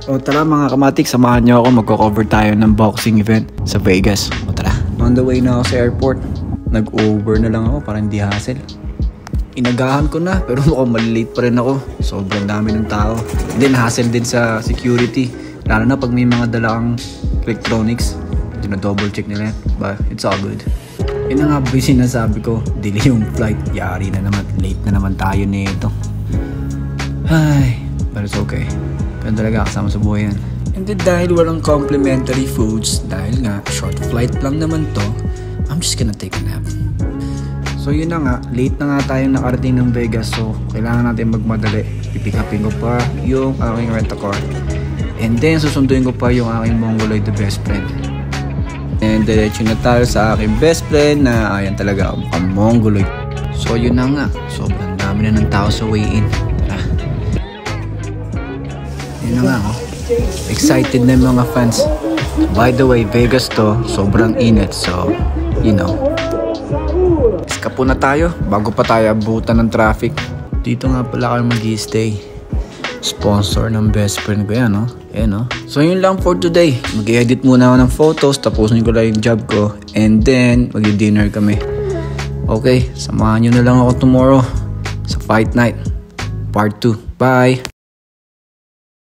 O tara mga kamatik, samahan niyo ako. Magko-cover tayo ng boxing event sa Vegas. O tara. On the way na ako sa airport. Nag-Uber na lang ako para hindi hassle. Inagahan ko na pero mukhang malilate pa rin ako. Sobrang dami ng tao. And then hassle din sa security. Lalo na pag may mga dala kang electronics. Dina-double check nila yan. But it's all good. Yun na nga ba yung sinasabi ko. Delay yung flight. Yari na naman. Late na naman tayo nito. Ay, but it's okay. Pero talaga kasama sa buhay yan. And then dahil walang complimentary foods, dahil nga short flight lang naman to, I'm just gonna take a nap. So yun na nga, late na nga tayong nakarating ng Vegas, so kailangan natin magmadali. Pipikapin ko pa yung aking rent-a-car. And then susunduin ko pa yung aking Mongoloid the best friend. And diretso na tayo sa aking best friend na ayan talaga mukhang Mongoloid. So yun na nga, sobrang dami na ng tao sa way-in. Yun na nga, oh. Excited na yung mga fans. By the way, Vegas to, sobrang init, so you know. Eskapo na tayo bago pa tayo abutan ng traffic. Dito nga pala kayo mag-i-stay. Sponsor ng best friend ko yan, no? Ayan, no? So yun lang for today. Mag-edit muna ako ng photos, tapusin ko lang yung job ko, and then mag-dinner kami. Okay, samahan nyo na lang ako tomorrow sa Fight Night Part 2. Bye!